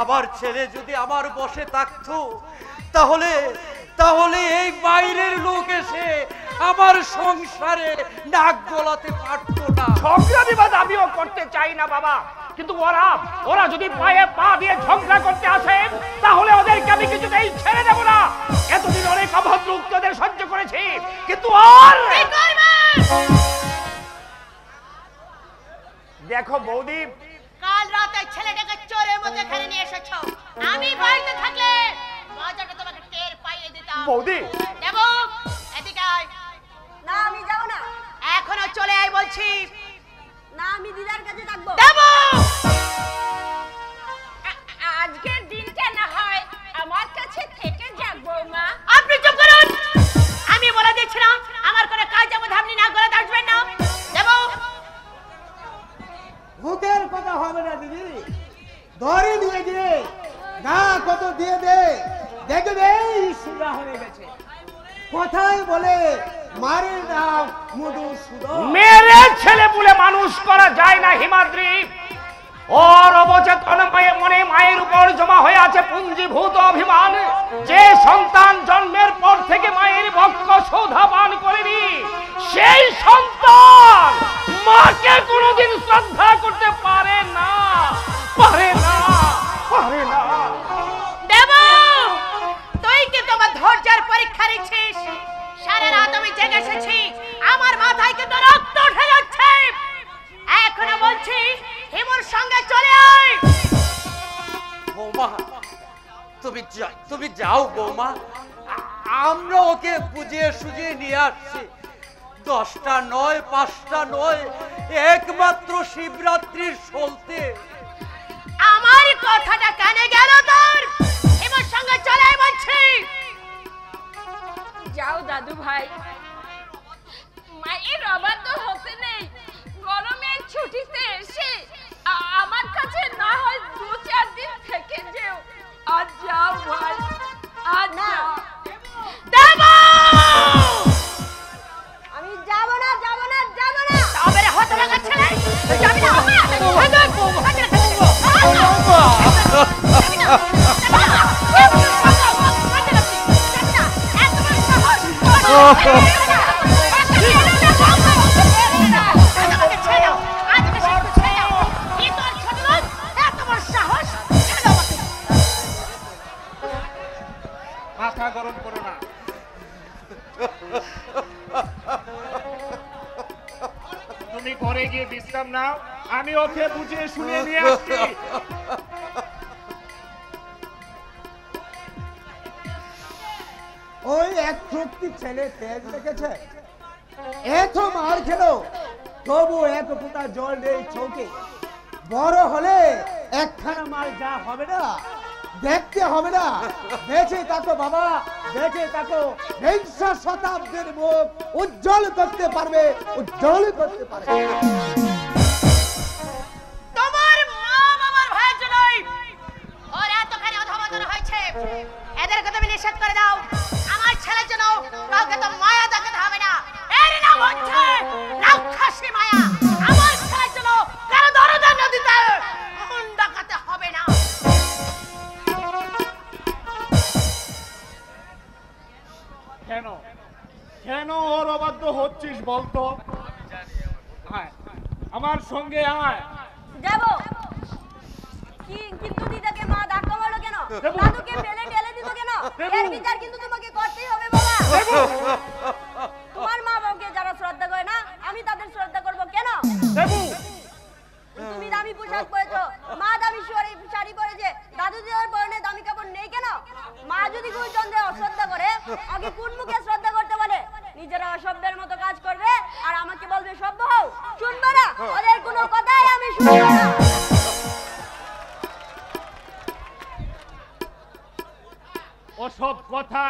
আমার ছেলে যদি আমার বসে থাকতো তাহলে তাহলে এই বাইরের লোক এসে আমার সংসারে নাক গলাতে পারতো না। ঝগড়া বিবাদ আমিও করতে চাই না বাবা, কিন্তু ওরা যদি পায়ে পা দিয়ে ঝগড়া করতে আসে তাহলে ওদেরকে আমি কিছুতেই ছেড়ে দেব না। এতদিন অনেক অভদ্র উত্তদের সহ্য করেছি, কিন্তু আর দেখো বৌদি, কাল রাতে ছেলেটাকে চোরের মতো এখানে নিয়ে এসেছো। আমি বাড়িতে থাকলে মজাটা তোমাকে টের পাইয়ে দিতাম। বৌদি দেব এদিকে আয়। না আমি যাব না। এখনো চলে আয় বলছি। না আমি দিদার কাছে থাকবো। দেব আজকের দিনটা না হয় আমার কাছে থেকে যাক বৌমা। আপনি চুপ করুন। আমি বলে দিচ্ছিলাম আমার কোনো কাজ যেমন আপনি না করে আসবেন না। দেব মুখের কথা হবে না দিদি, ধরে নিয়ে গিয়ে না কত দিয়ে দে, দেখবে সুরা হয়ে গেছে। কথাই বলে মারে নাও মধুসূদন। মেরে ছেলে বলে মানুষ করা যায় না হিমাদ্রি। ওর অবচেতন মনে মায়ের উপর জমা হয়ে আছে পুঞ্জীভূত অভিমান। যে সন্তান জন্মের পর থেকে মায়ের বক্ষ সৌধা পান করেনি, সেই সন্তান মাকে কোনোদিন শ্রদ্ধা করতে পারে না, পারে না, পারে না। দেব তুই কি তোমার ধৈর্যের পরীক্ষা নিচ্ছিস? সারা রাত আমি জেগে এসেছি, আমার মাথায় কিন্তু রক্ত উঠে যাচ্ছে। এখনো বলছি হিমুর সঙ্গে চলে আয়। বৌমা তুমি যাও বৌমা, আমরা ওকে বুঝিয়ে সুঝিয়ে নিয়ে আসছি। 10টা নয় 5টা নয়, একমাত্র শিবরাত্রির সলতে। আমার কথাটা কানে গেল তোর? হিমুর সঙ্গে চলে আয় বলছি। যাও দাদু ভাই, মায়ের অবাধ্য হতে নেই। গরমের ছুটিতে এসে আমার কাছে না হয় 2-4 দিন থেকে যেও। আজ যাও ভাই, আজ যাও। দেব আমি যাব না, যাব না, যাব না। তবে রে হতে লাগা ছেলে, তুই যাবি না? মাথা গরম করো না। তুমি ঘরে গিয়ে বিশ্রাম নাও, আমি ওকে বুঝিয়ে শুনিয়ে নিয়ে আসছি। ওই এক শক্তি ছেলে তেজ দেখেছে, এত মার খেলো তবু এক ফোঁটা জল নেই চোখে। বড় হলে একখানা মাল যা হবে না, দেখতে হবে না। বেঁচে থাকো বাবা, বেঁচে থাকো। 20 শতাব্দীর মুখ উজ্জ্বল করতে পারবে, উজ্জ্বল করতে পারবে। তোমার মা বাবার ভয়ের জন্যই ওর এতখানি অধঃপতন হয়েছে। এদেরকে তুমি নিষেধ করে দাও। আমার ছেলের জন্য কাউকে তো মায়া দেখাতে হবে না। এর নাম হচ্ছে রাক্ষসী মায়া। আমার ছেলের জন্য কারো দরদান দিতে মন ডাকাতে হবে না। কেন কেন ওর অবাধ্য হচ্ছিস বলতো? আয় আমার সঙ্গে আয়। যাব। কিন্তু দিদাকে মা ধাক্কা মারলো কেন? দাদুকে ফেলে ঠেলে দিল কেন? এর বিচার কিন্তু তোমাকে করতেই হবে বাবা। তোমার মা বাবাকে যারা শ্রদ্ধা করে না, আমি তাদের শ্রদ্ধা করব কেন? তুমি দামি পোশাক পরেছো, মা দামি শাড়ি পরেছে, দাদু দিদার পরনে দামি কাপড় নেই কেন? মা যদি গুরুজনদের অশ্রদ্ধা করে, আগে কোন মুখে শ্রদ্ধা করতে বলে? নিজেরা অসভ্যের মতো কাজ করবে আর আমাকে বলবে সভ্য হও। শুনবো না, ওদের কোনো কথাই আমি শুনবো না। ওসব কথা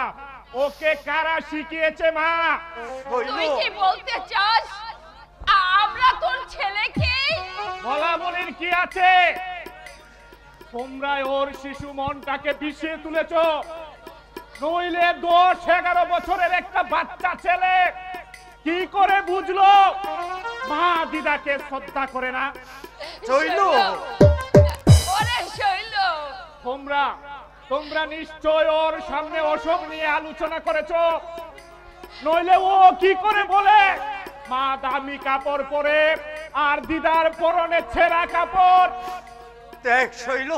ওকে কারা শিখিয়েছে মা? তুই কি বলতে চাস আমরা তোর ছেলেকে? বলা বলির কি আছে? তোমরা ওর শিশু মনটাকে বিষিয়ে তুলেছো। নইলে 10-11 বছরের একটা বাচ্চা ছেলে কি করে বুঝলো মা দিদাকে শ্রদ্ধা করে না? শৈলু, ওরে শৈলু, তোমরা নিশ্চয় ওর সামনে ওসব নিয়ে আলোচনা করেছো, নইলে ও কি করে বলে মা দামি কাপড় পরে আর দিদার পরনে ছেঁড়া কাপড়? দেখ শৈল,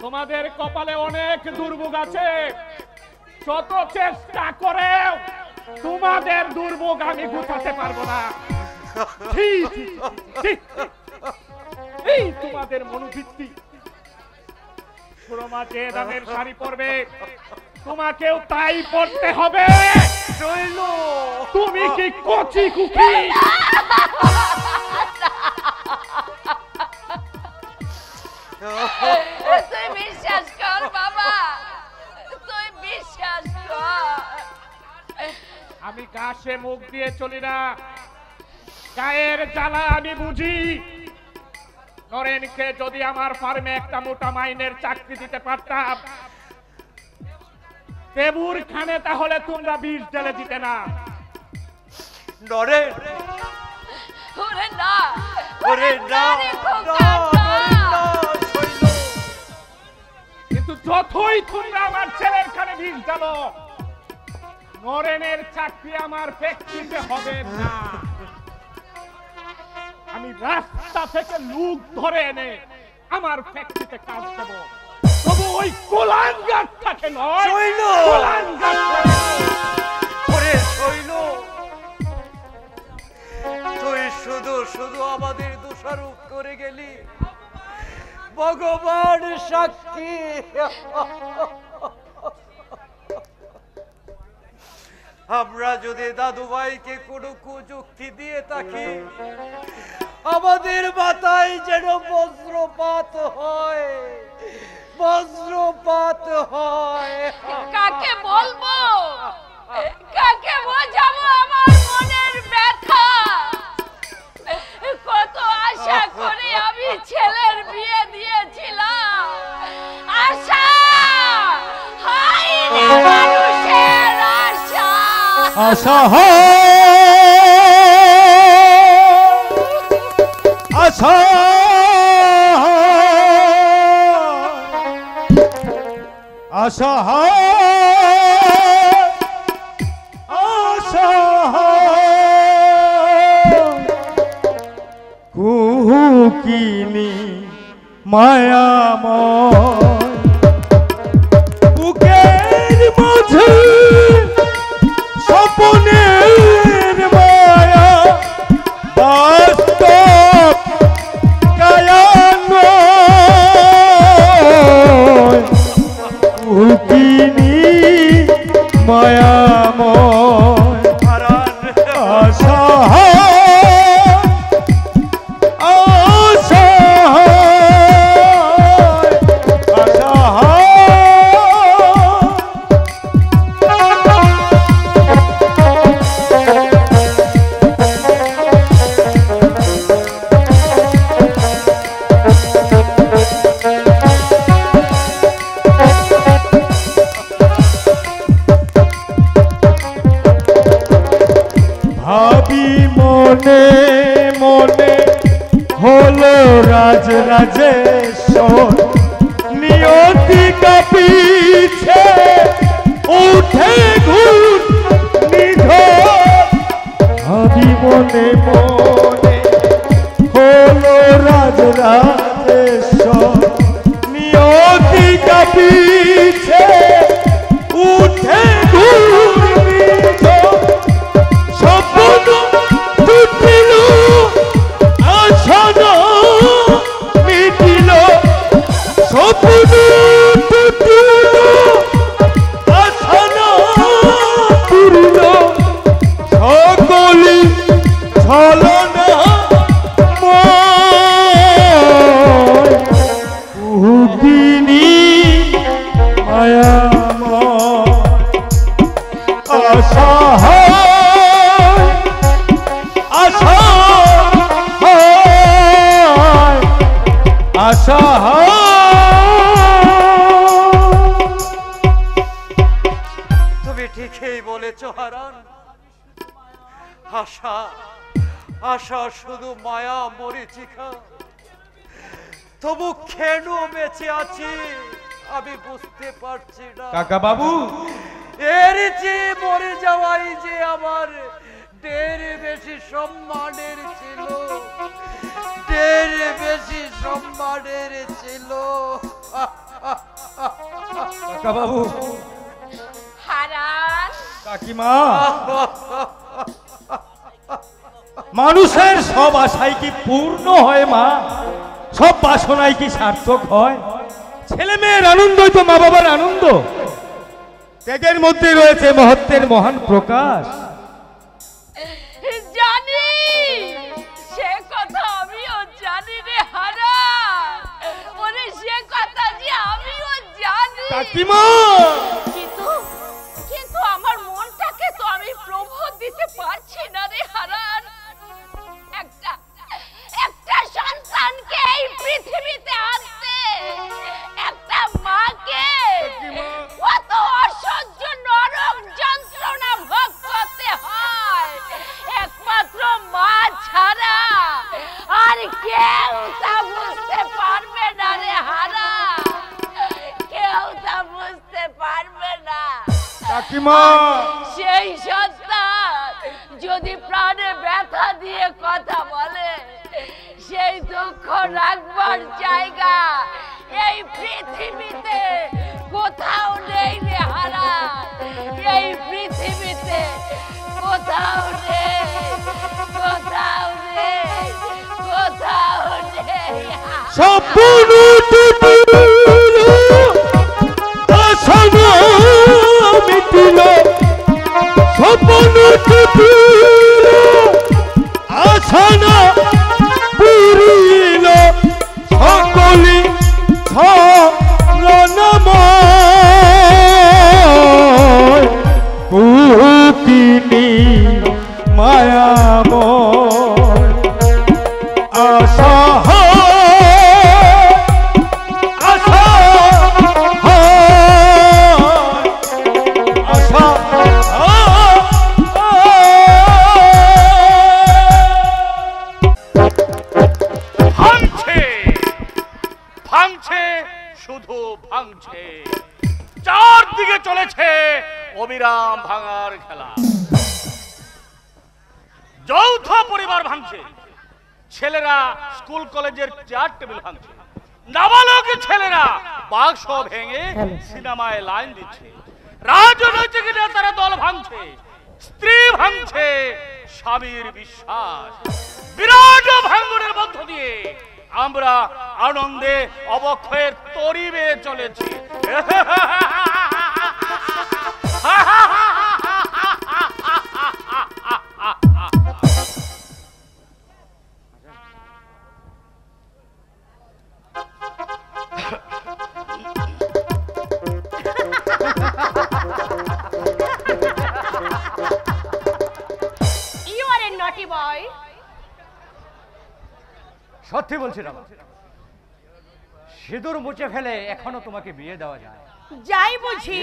তোমাদের কপালে অনেক দুর্ভোগ আছে, শত চেষ্টা করেও তোমাদের দুর্ভোগ আমি গুছাতে পারবো না। ছি, ছি, ছি। এই তোমাদের মনোবৃত্তি, সুরমা যে দামের শাড়ি পরবে তোমাকেও তাই পরতে হবে। শৈল, তুমি কি কচি কুকি? তুই বিশ্বাস কর বাবা, তুই বিশ্বাস কর। আমি ঘাসে মুখ দিয়ে চলি না, গায়ের জ্বালা আমি বুঝি। নরেনকে যদি আমার ফার্মে একটা মোটা মাইনের চাকরি দিতে পারতাম, দেবুর খানে, তাহলে তোমরা বিষ ঢেলে দিতে না। নরেন, ওরে না, ওরে না, রে খোকা, না, না। নরেন না, শৈল। কিন্তু যতই তোমরা আমার ছেলের খানে বিষ ঢালো, নরেনের চাকরি আমার ফ্যাক্টরিতে হবে না। আমি রাস্তা থেকে লোক ধরে এনে আমার ফ্যাক্টরিতে কাজ দেব, তবু ওই কোলাঙ্গারটাকে নয়। শৈল! কোলাঙ্গারটাকে। ওরে শৈল, তুই শুধু শুধু আমাদের দোষারোপ করে গেলি, ভগবান সাক্ষী। আমরা যদি দাদু ভাইকে কোনো কুযুক্তি দিয়ে থাকি, আমাদের মাথায় যেন বজ্রপাত হয়, বজ্রপাত হয়। কাকে বলবো, কাকে বোঝাবো আমার মনের ব্যথা? কত আশা করে আমি ছেলের বিয়ে দিয়েছিলাম, আশা, হায় রে মানুষের আশা। আশা আশা আশা আশা কুকিনি মায়াময় বুকের মাঝে স্বপ্নের মায়া বাস্তব কায়া নয় কুকিনি মায়াময় আশা আশা ভাবি মনে মনে হলো রাজ রাজেশ্বর নিয়তি কাঁপিছে উঠে ঘুর নিধর ভাবি মনে মনে হলো রাজ রাজেশ্বর নিয়তি কাঁপিছে উঠে ঘুর নিধর স্বপ্ন টুটিল আশা মিটিল স্বপ্ন টুটিল আশা পুরিল সকলি ছলনা উদিনী মায়াময় আশা আশা আশা তুমি ঠিকই বলেছ হারান, আশা আশা শুধু মায়া মরিচিকা। তবু কেন বেঁচে আছি আমি বুঝতে পারছি না কাকা বাবু। এর যে মরে যাওয়াই যে আমার ঢের বেশি সম্মানের ছিল, ঢের বেশি সম্মানের ছিল। কাকা বাবু। হারান কাকিমা, মানুষের সব আশাই কি পূর্ণ হয় মা? সব বাসনাই কি সার্থক হয়? ছেলে মেয়ের আনন্দই তো মা বাবার আনন্দ। ত্যাগের মধ্যে রয়েছে মহত্বের মহান প্রকাশ। জানি, সে কথা আমিও জানি রে হারান। ওরে সে কথা যে আমিও জানি। কাকিমা, কিন্তু আমার মনটাকে তো আমি প্রবোধ দিতে পারছি না রে হারান। একটা সন্তানকে এই পৃথিবীতে আনতে একটা মাকে কত অসহ্য নরক যন্ত্রণা ভোগ করতে হয় একমাত্র মা ছাড়া আর কেউ তা বুঝতে পারবে না রে হারান, কেউ তা বুঝতে পারবে না। কাকিমা, সেই সন্তান যদি প্রাণে ব্যথা দিয়ে কথা বলে, সেই দুঃখ রাখবার জায়গা এই পৃথিবীতে কোথাও নেই রে হারান। এই পৃথিবীতে কোথাও নেই, কোথাও নেই, কোথাও নেই। সম্পূর্ণ মিটিল, সম্পূর্ণ আশানা পুরিল, সকলি ছলনাময় কুকিনী মায়াময় আশা শুধু ভাঙছে, চারদিকে চলেছে অবিরাম ভাঙার খেলা। যৌথ পরিবার ভাঙছে, ছেলেরা স্কুল কলেজের চেয়ার টেবিল ভাঙছে, নাবালক ছেলেরা বাক্স ভেঙে সিনেমায় লাইন দিচ্ছে, রাজনৈতিক নেতারা দল ভাঙছে, স্ত্রী ভাঙছে স্বামীর বিশ্বাস। বিরাট ভাঙনের মধ্য দিয়ে আমরা আনন্দে অবক্ষয়ের তরি বেয়ে চলেছি। You are a naughty boy. সত্যি বলছি না, সিঁদুর মুছে ফেলে এখনো তোমাকে বিয়ে দেওয়া যায়? যাই বুঝি,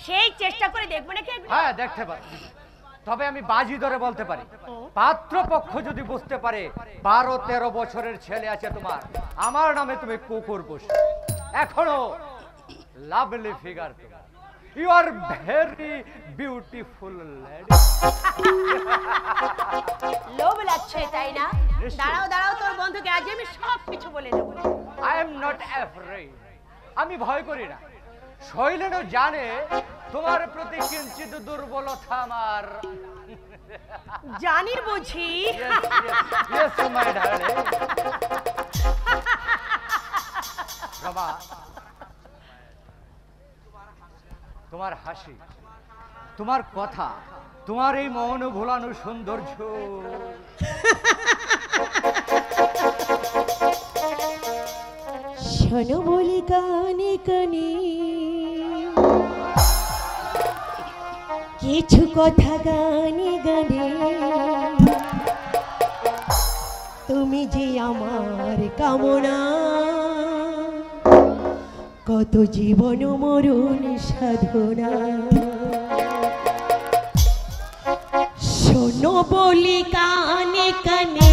সেই চেষ্টা করে দেখবো নাকি? হ্যাঁ, দেখতে পারি। তবে আমি বাজি ধরে বলতে পারি, পাত্রপক্ষ যদি বুঝতে পারে 12-13 বছরের ছেলে আছে তোমার, আমার নামে তুমি কুকুর বসে, এখনো lovely figure, you are very beautiful lady. লোভ লাগছে তাই না? দাঁড়াও দাঁড়াও, তোর বন্ধুকে আজ আমি সব কিছু বলে দেবো। আই এম নট অ্যাফ্রেড, আমি ভয় করি না। শৈলেনও জানে তোমার প্রতি কিঞ্চিত দুর্বলতা আমার। জানির বুঝি? Yes, my darling. রমা, তোমার হাসি, তোমার কথা, তোমার এই মন ভোলানো সৌন্দর্য, শোনো বলি কানে কানে কিছু কথা গানে গানে, তুমি যে আমার কামনা, কত জীবন মরণ সাধনা। শোনো বলি কানে কানে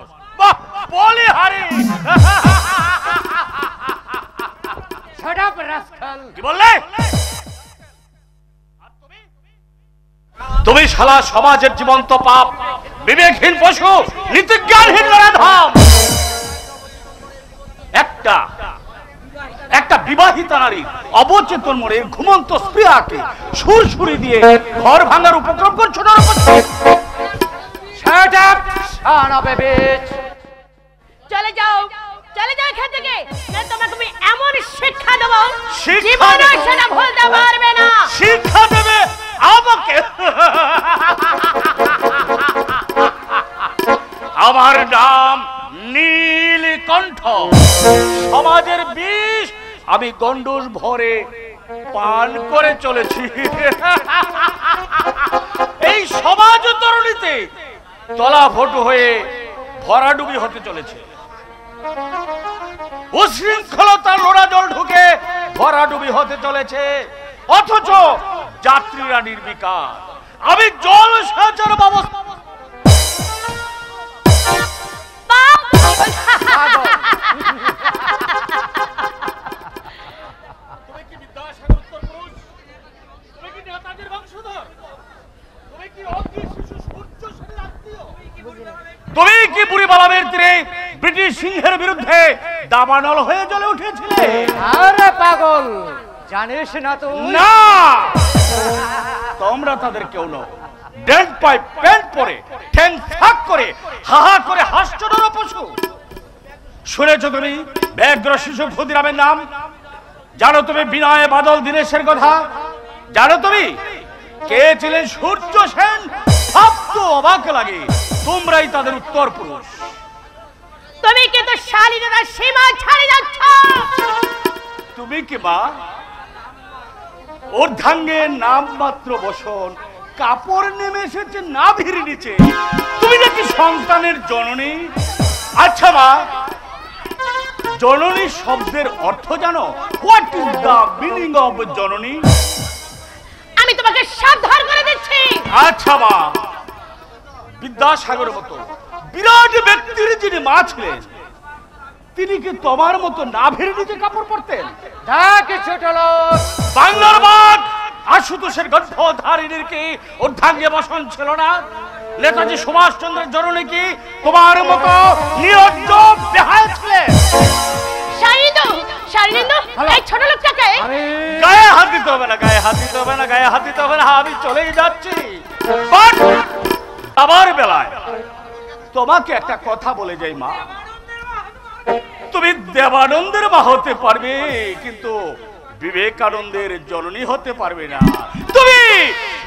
মানুষ। বাহ, বলিহারি। Shut up, rascal! কি বললে? তুমি শালা সমাজের জীবন্ত পাপ, বিবেকহীন পশু, নীতিজ্ঞানহীন নরাধম। একটা বিবাহিতা নারী অবচেতন মনে ঘুমন্ত স্পৃহাকে সুরসুরি দিয়ে ঘর ভাঙার উপক্রম করছো না? Shut up, son of a bitch! চলে যাও এখান থেকে, না তোমাকে আমি এমন শিক্ষা দেব শিক্ষা জীবনে দেবো? সেটা ভুলতে পারবে না। শিক্ষা দেবে আমাকে? আমার নাম নীলকণ্ঠ, সমাজের বিষ আমি গন্ডুস ভরে পান করে চলেছি। এই সমাজ তরুণীতে তলা ভটু হয়ে ভরাডুবি হতে চলেছে। উশৃঙ্খলতার নোড়া জল ঢুকে ভরাডুবি হতে চলেছে, অথচ যাত্রীরা নির্বিকার। আমি জল সেচের ব্যবস্থা তুমি কি বুড়ি বালামের তীরে ব্রিটিশ সিংহের বিরুদ্ধে দাবানল হয়ে জ্বলে উঠেছিলে? আরে পাগল, জানিস না তুই? না, তোমরা তাদের কেউ নও। ডেন্ট পাইপ প্যান্ট পরে ঠ্যাং ফাঁক করে হাহা করে হাসছো পশু। শুনেছো তুমি ব্যগ্র শিশু ক্ষুদিরামের নাম? জানো তুমি বিনয় বাদল দীনেশের কথা? জানো তুমি কে ছিলেন সূর্য সেন? সব তো অবাক লাগে, তোমরাই তাদের উত্তর পুরুষ। তুমি কিন্তু শালীনতার সীমা ছাড়িয়ে যাচ্ছ। তুমি কি মা? অর্ধাঙ্গে নাম মাত্র বসন, কাপড় নেমে এসেছে নাভির নিচে। তুমি নাকি সন্তানের জননী? আচ্ছা মা, জননী শব্দের অর্থ জানো? What is the meaning of জননী? আমি তোমাকে সাবধান করে দিচ্ছি। আচ্ছা মা, বিদ্যাসাগরের মতো বিরাট ব্যক্তির যিনি মা ছিলেন, তিনি কি তোমার মতো নাভির নিচে কাপড় পরতেন? দেখ ছোট লোক, বাংলার বাঘ আশুতোষের গর্ভধারিণীর কি অর্ধাঙ্গে বসন ছিল না? নেতাজি সুভাষচন্দ্রের জননী কি তোমার মতো নিরজ্জ বেহায়া ছিলেন? শালীনদু, এই ছোট লোকটাকে গায়ে হাত দিতে হবে না, গায়ে হাত দিতে হবে না, গায়ে হাত দিতে হবে না। আমি চলেই যাচ্ছি। বাট আবার বেলায় তোমাকে একটা কথা বলে যাই মা, তুমি দেবানন্দের মা হতে পারবে, কিন্তু বিবেকানন্দের জননী হতে পারবে না। তুমি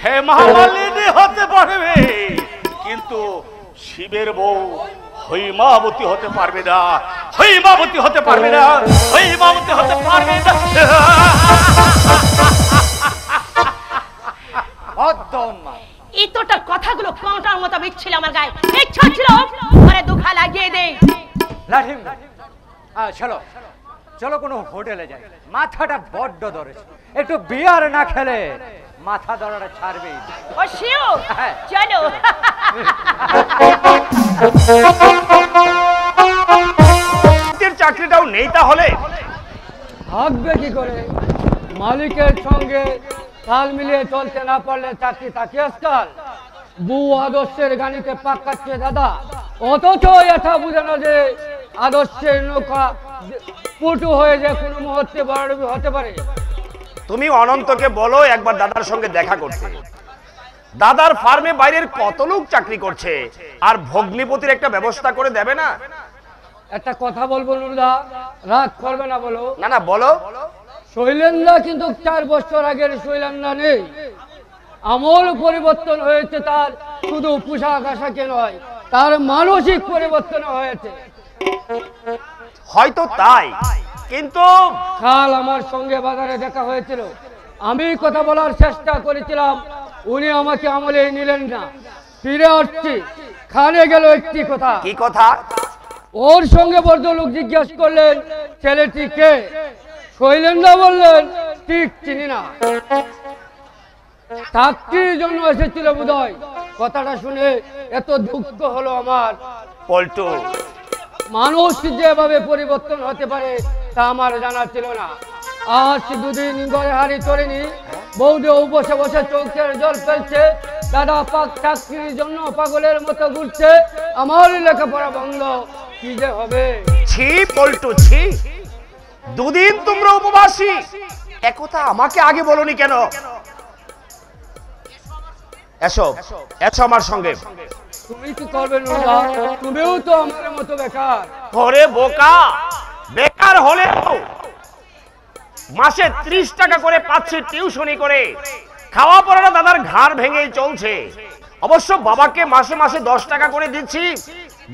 হেমামালিনী হতে পারবে, কিন্তু শিবের বউ হৈমাবতী হতে পারবে না। হৈমাবতী হতে পারবে না, হৈমাবতী হতে পারবে না। এতটা কথাগুলো কাঁটার মতো বিচ্ছিল আমার গায়ে। ইচ্ছা ছিল ঘরে দুখা লাগিয়ে দেই। লাঠিম, চলো চলো কোনো হোটেলে যাই, মাথাটা বড্ড ধরেছে। একটু বিয়ার না খেলে মাথা ধরাটা ছাড়বে। ও শিও, চলো। চাকরিটাও নেই তাহলে? থাকবে কি করে? মালিকের সঙ্গে তাল মিলিয়ে চলতে না পারলে চাকরি থাকে আজকাল? বউ আদর্শের গানিতে পাক কাটছে দাদা, অথচ এটা বুঝে না যে আদর্শের নৌকা পটু হয়ে যে কোনো মুহূর্তে বড়ডুবি হতে পারে। তুমি অনন্তকে বলো একবার দাদার সঙ্গে দেখা করতে। দাদার ফার্মে বাইরের কত লোক চাকরি করছে, আর ভগ্নিপতির একটা ব্যবস্থা করে দেবে না? একটা কথা বলবো নুরদা, রাগ করবে না বলো? না না বলো। শৈলেন্দ্রা কিন্তু 4 বছর আগের শৈলেন্দ্রা নেই। আমল পরিবর্তন হয়েছে তার, শুধু পোশাক আশাকে নয়, তার মানসিক পরিবর্তন হয়েছে। হয়তো তাই, কিন্তু কাল আমার সঙ্গে বাজারে দেখা হয়েছিল, আমি কথা বলার চেষ্টা করেছিলাম, উনি আমাকে আমলে নিলেন না। ফিরে আসছি, খানে গেল একটি কথা। কি কথা? ওর সঙ্গে ভদ্রলোক জিজ্ঞেস করলেন ছেলেটি কে? শৈলেন্দ্র বললেন ঠিক চিনি না, চাকরির জন্য এসেছিল বোধহয়। কথাটা শুনে এত দুঃখ হলো আমার, পল্টু, মানুষ যেভাবে পরিবর্তন হতে পারে তা আমার জানা ছিল না। আজ দুদিন ঘরে হাড়ি চড়েনি, বৌদিও বসে বসে চোখের জল ফেলছে, দাদা পাক চাকরির জন্য পাগলের মতো ঘুরছে, আমার লেখাপড়া বন্ধ, কি যে হবে। ছি পল্টু ছি, দুদিন তোমরা উপবাসী, একথা আমাকে আগে বলনি কেন? এসো এসো আমার সঙ্গে। তুমি কি করবে নুরুদা? তুমিও তো আমার মতো বেকার। ওরে বোকা, বেকার হলেও মাসে 30 টাকা করে পাচ্ছি টিউশনি করে, খাওয়া পড়াটা দাদার ঘাড় ভেঙেই চলছে। অবশ্য বাবাকে মাসে মাসে 10 টাকা করে দিচ্ছি,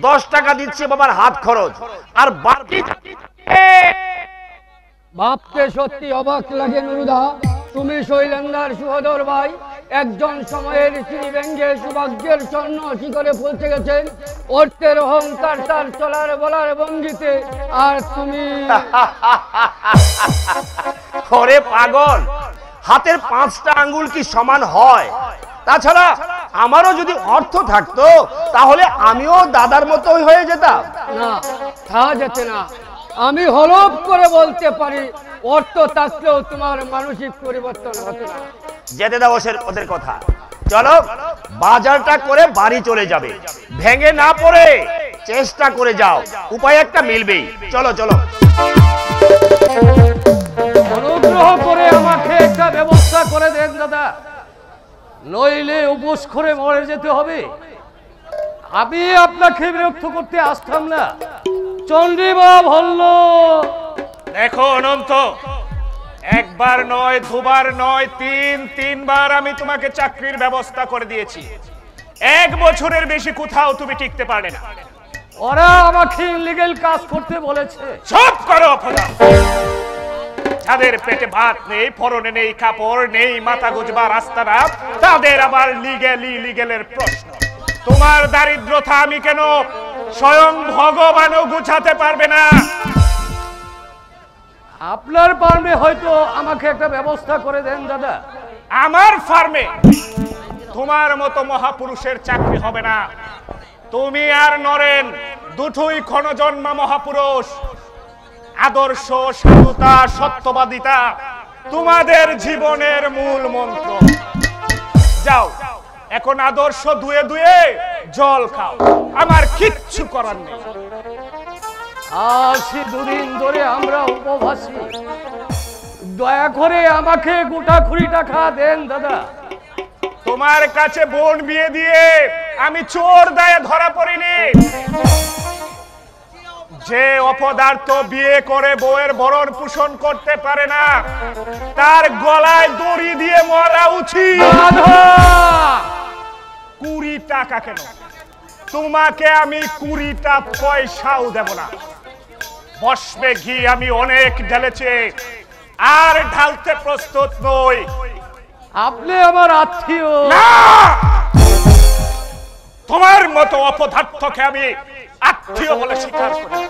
10 টাকা দিচ্ছি বাবার হাত খরচ, আর বাকি ভাবতে সত্যি অবাক লাগে নুরুদা, তুমি শৈলেন্দার সুহদর ভাই, একজন সময়ের চিনি ভেঙ্গে সৌভাগ্যের স্বর্ণ শিখরে পৌঁছে গেছেন, অর্থের অহংকার তার চলার বলার ভঙ্গিতে, আর তুমি ওরে পাগল, হাতের 5টা আঙ্গুল কি সমান হয়? তাছাড়া আমারও যদি অর্থ থাকতো তাহলে আমিও দাদার মতোই হয়ে যেতাম। না, তা যেতে না। আমি হলফ করে বলতে পারি, অর্থ থাকলেও তোমার মানসিক পরিবর্তন হতো না। যেতে দাও ওদের কথা। চলো বাজারটা করে বাড়ি চলে যাবে, ভেঙে না পড়ে চেষ্টা করে যাও, উপায় একটা মিলবেই। চলো চলো। অনুগ্রহ করে আমাকে একটা ব্যবস্থা করে দেন দাদা, নইলে উপোস করে মরে যেতে হবে। আমি আপনাকে বিরক্ত করতে আসতাম না। চন্দ্রিমা বলল, দেখো অনন্ত, একবার নয়, দুবার নয়, তিনবার আমি তোমাকে চাকরির ব্যবস্থা করে দিয়েছি। 1 বছরের বেশি কোথাও তুমি টিকতে পারলে না। ওরা আমাকে ইলিগেল কাজ করতে বলেছে। চুপ করো খোদা। যাদের পেটে ভাত নেই, পরনে নেই কাপড়, নেই মাথা গুজবার রাস্তাটা, তাদের আবার লিগেলের প্রশ্ন। তোমার দারিদ্রতা আমি কেন, স্বয়ং ভগবানও গুছাতে পারবে না। আপনার ফার্মে হয়তো আমাকে একটা ব্যবস্থা করে দেন দাদা। আমার ফার্মে তোমার মতো মহাপুরুষের চাকরি হবে না। তুমি আর নরেন দুটোই ক্ষণজন্মা মহাপুরুষ। আদর্শ, সাধুতা, সত্যবাদিতা তোমাদের জীবনের মূল মন্ত্র। যাও এখন আদর্শ ধুয়ে ধুয়ে জল খাও, আমার কিচ্ছু করার নেই। আজ 2 দিন ধরে আমরা উপবাসী, দয়া করে আমাকে গোটা 20 টাকা দেন দাদা। তোমার কাছে বোন বিয়ে দিয়ে আমি চোর দায়ে ধরা পড়িনি। যে অপদার্থ বিয়ে করে বউয়ের ভরণ পোষণ করতে পারে না, তার গলায় দড়ি দিয়ে মরা উচিত। 20 টাকা কেন, তোমাকে আমি 20টা পয়সাও দেব না। বসবে ঘি আমি অনেক ঢেলেছি, আর ঢালতে প্রস্তুত নই। আপনি আমার আত্মীয়। না, তোমার মতো অপদার্থকে আমি আত্মীয় বলে স্বীকার করি।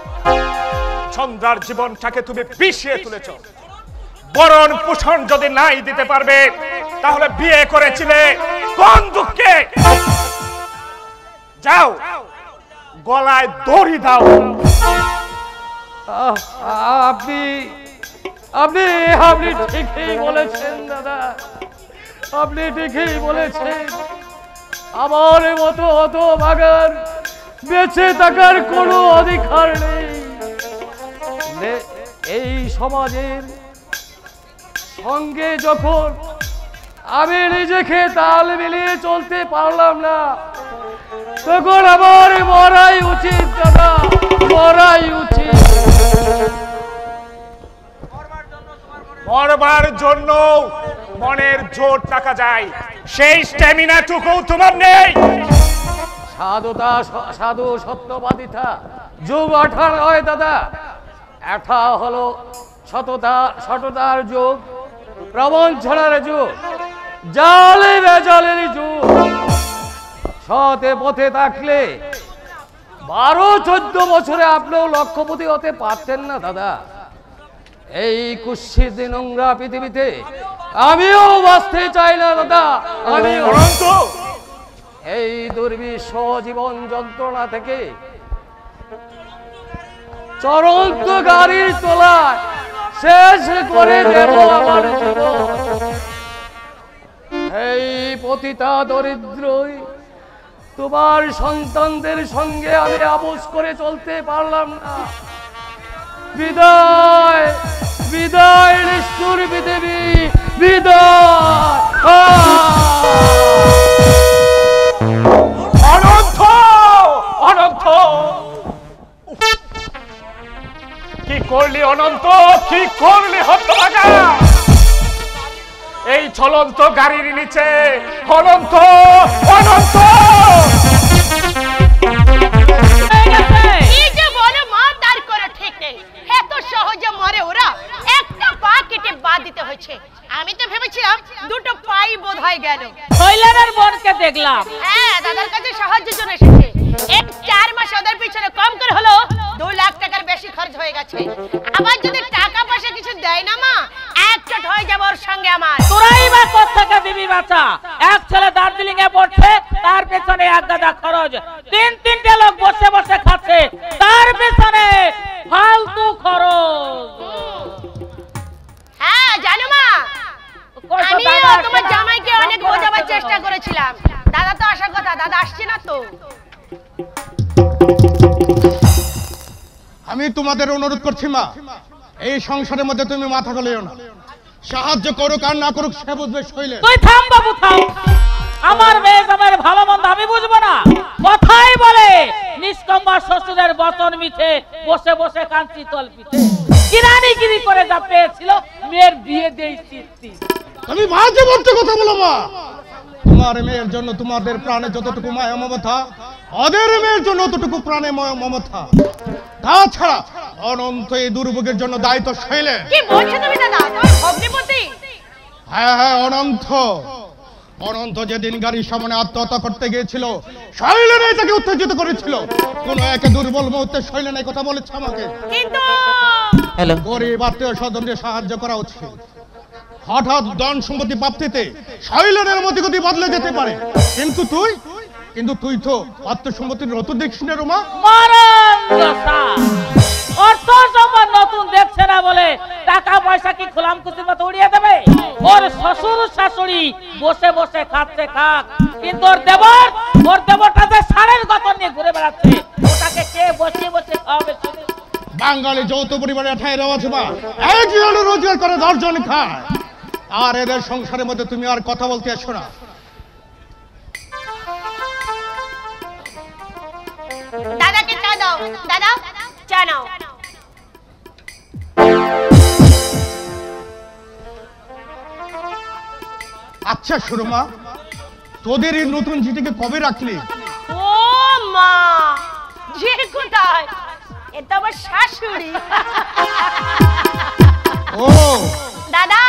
চন্দ্রার জীবনটাকে তুমি বিষিয়ে তুলেছ। বরণ পোষণ যদি নাই দিতে পারবে তাহলে বিয়ে করেছিলে কোন দুঃখে? যাও গলায় দড়ি দাও। আপনি আপনি আপনি ঠিকই বলেছেন দাদা, আপনি ঠিকই বলেছেন। আমার মতো অত বাগান বেঁচে থাকার কোনো অধিকার নেই। এই সমাজের সঙ্গে যখন আমি নিজেকে তাল মিলিয়ে চলতে পারলাম না, তখন আমার মরাই উচিত দাদা, মরাই উচিত। মরবার জন্য মনের জোর টাকা যায়, সেই স্ট্যামিনা টুকু তোমার নেই। সাধু সত্যবাদিতা যুগ 18 হয় দাদা। এটা হলো সততার যুগ, প্রবঞ্চনার যুগ, জালে বেজালের যুগ। সতে পথে থাকলে 12-14 বছরে আপনিও লক্ষপতি হতে পারতেন না দাদা। এই কুৎসিত নোংরা পৃথিবীতে আমিও বাঁচতে চাই না দাদা। আমি অনন্ত, এই দুর্বিষহ জীবন যন্ত্রণা থেকে চলন্ত গাড়ির তোলায় শেষ করে দেব আমার জীবন। এই পতিতা দরিদ্রই তোমার সন্তানদের সঙ্গে আমি আপোষ করে চলতে পারলাম না। বিদায় বিদায় নিষ্ঠুর পৃথিবী, বিদায়। অনন্ত অনন্ত কি করলি অনন্ত, কি করলি হতভাগা? এই চলন্ত গাড়ির নিচে অনন্ত অনন্ত এই যে বলে মা তার করে ঠিক নেই, এত সহজে মরে ওরা, একটা পা কেটে বাদ দিতে হয়েছে। আমি তো ভেবেছিলাম দুটো পাই বোধ হয় গেল। শৈলেনের বোনকে দেখলাম, হ্যাঁ দাদার কাছে সাহায্যের জন্য এসেছে। এক 4 মাস ওদের পিছনে কম করে হলো 2 লাখ টাকার বেশি খরচ হয়ে গেছে। আবার যদি টাকা পয়সা কিছু দেয় না মা, একচট হয়ে যাবে ওর সঙ্গে আমার। তোরাই বা কোথেকে দিবি বাচ্চা? এক ছেলে দার্জিলিং এ পড়ছে, তার পেছনে 1 গাদা খরচ, 3-3টে লোক বসে বসে খাচ্ছে, তার পেছনে ফালতু খরচ। হ্যাঁ জানো মা, আমি তোমার জামাইকে অনেক বোঝাবার চেষ্টা করেছিলাম। দাদা তো আসার কথা, দাদা আসছে না তো। আমি তোমাদের অনুরোধ করছি মা, এই সংসারের মধ্যে তুমি মাথা গলিও না। সাহায্য করুক আর না করুক সে বুঝবে শৈলে। তুই থাম বাবু থাম, আমার মেয়ে জামাইয়ের ভালো মন্দ আমি বুঝবো না? কথাই বলে নিষ্কম্বা শ্বশুরের বচন মিঠে, বসে বসে কাঞ্চি তল পিঠে। কিরানিগিরি করে যা পেয়েছিল মেয়ের বিয়ে দিয়েছি। তুমি বাজে বাজে কথা বলো মা। তোমার মেয়ের জন্য তোমাদের প্রাণে যতটুকু মায়া মমতা, ওদের মেয়ের জন্য ততটুকু প্রাণে মমতা। তাছাড়া অনন্ত এই দুর্ভোগের জন্য দায়িত্ব শৈলে। কি বলছো তুমি দাদা? তোমার ভগ্নিপতি? হ্যাঁ হ্যাঁ অনন্ত। অনন্ত যেদিন গাড়ির সামনে আত্মহত্যা করতে গিয়েছিল, শৈলেন তাকে উত্তেজিত করেছিল। কোন একে দুর্বল মুহূর্তে শৈলেন এই কথা বলেছে আমাকে। কিন্তু গরিব আত্মীয় স্বজনদের সাহায্য করা উচিত। হঠাৎ ধন সম্পত্তি প্রাপ্তিতে শৈলেনের মতিগতি বদলে যেতে পারে, কিন্তু তুই তো আত্মসম্পত্তির নতুন দেখছিস না রোমা। অর্থ সম্পদ নতুন দেখছে না বলে টাকা পয়সা কি খোলাম কুচির মতো উড়িয়ে দেবে? ওর শ্বশুর শাশুড়ি বসে বসে খাচ্ছে খাক, কিন্তু ওর দেবরটা যে ষাঁড়ের গতন নিয়ে ঘুরে বেড়াচ্ছে, ওটাকে কে বসিয়ে বসে খাওয়াবে? বাঙালি যৌথ পরিবারে ঠাই রয়েছে মা, একজন রোজগার করে 10 জন খায়। আর এদের সংসারের মধ্যে তুমি আর কথা বলতে আসো না। দাদাকে চা দাও, দাদা চা নাও। আচ্ছা সুরমা, তোদের এই নতুন চিঠিকে কবে রাখলি? ও মা, যে কোথায়? এটা আমার শাশুড়ি। ও দাদা,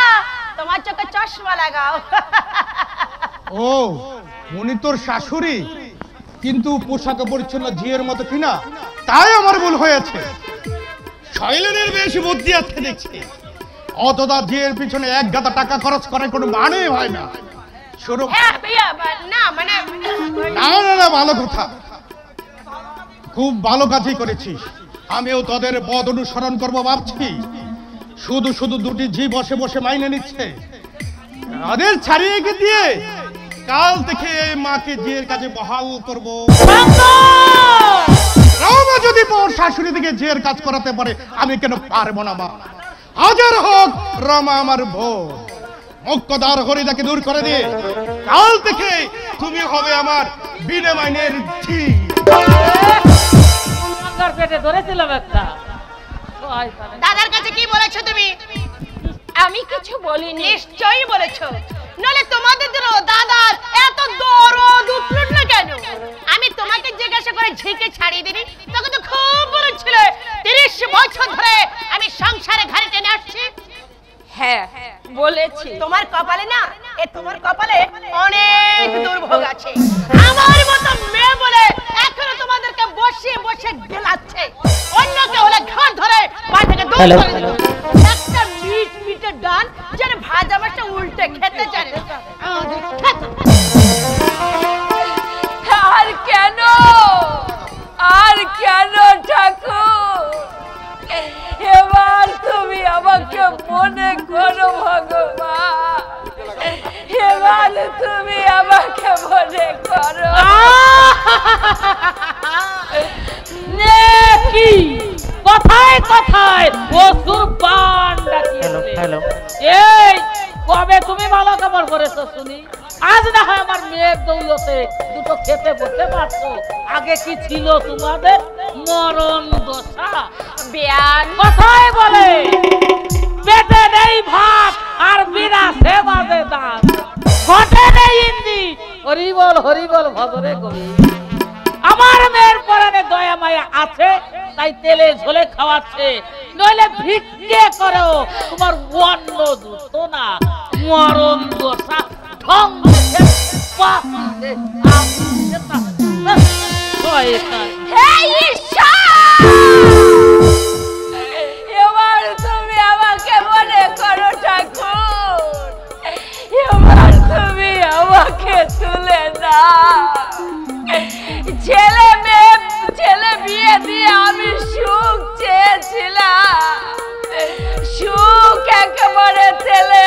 তোমার চোখে চশমা লাগাও। ও উনি তোর শাশুড়ি, কিন্তু পোশাক পরিচ্ছন্ন ঝিয়ের মতো কিনা, তাই আমার ভুল হয়েছে। শৈলেনের বেশি বুদ্ধি আছে দেখছি। অতটা ঝিয়ের পিছনে 1 গাদা টাকা খরচ করার কোনো মানেই হয় না। শুরু না মানে না ভালো কথা, খুব ভালো কাজই করেছিস। আমিও তোদের পথ অনুসরণ করবো ভাবছি। শুধু শুধু 2টি ঝি বসে বসে মাইনে নিচ্ছে, ওদের ছাড়িয়ে দিয়ে কাল থেকে এই মাকে ঝিয়ের কাছে বহাল করবো। রমা যদি ওর শাশুড়ি দিকে ঝিয়ের কাজ করাতে পারে, আমি কেন পারবো না মা? হাজার হোক রমা আমার বোন। মুখ্যদার হরিদাকে দূর করে দিয়ে কাল থেকে তুমি হবে আমার বিনা মাইনের ঝি। পেটে ধরেছিলাম একটা। দাদার কাছে কি বলেছো তুমি? আমি কিছু বলিনি। নিশ্চয়ই বলেছো, নলে তোমাদের দাদার এত দরদ উঠল না কেন? আমি তোমাকে জিজ্ঞাসা করে ঝিকে ছাড়িয়ে দিনি, তখন তো খুব বলেছিল 30 বছর ধরে আমি সংসারে ঘাড়ি টেনে আসছি। হ্যাঁ বলেছি। তোমার কপালে না, তোমার কপালে অনেক দুর্ভোগ আছে। আমার মতো মেয়ে বলে এখনো তোমাদেরকে বসে বসে গেলাচ্ছে। অন্য কেউ হলে ঘর ধরে বাড়ি থেকে দূর করে দিত। একটা মিটের ডান যেন ভাজা মাছটা উল্টে খেতে চায়। আর কেন ঠাকুর? আমাকে মনে করো ভগবান, এবার তুমি আমাকে মনে করো। কি কথায় কথায় অসুর বান ডাকিয়েছে। এই কবে তুমি ভালো খবর করেছো শুনি? আজ না হয় আমার মেয়ের দৌলতে দুটো খেতে বসতে পারছো, আগে কি ছিল তোমাদের মরণ দশা? বিয়ান কথায় বলে পেটে নেই ভাত আর বিরাসে বাজে দাঁত, ঘটে নেই ইন্দি হরিবল হরিবল ভজরে কবি। আমার মেয়ের পরানে দয়া মায়া আছে তাই তেলে ঝোলে খাওয়াচ্ছে, নইলে ভিক্ষে করো তোমার অন্ন দুত না। মরণ দশা ঢং দেখে পাপিতে আসছে না। শয়তান হে ঈশ্বর, এবার তুমি আমাকে মনে করো ঠাকুর, এবার তুমি আমাকে তুলে দাও। ছেলে বিয়ে দিয়ে আমি সুখ চেয়েছিলাম, সুখ একেবারে তেলে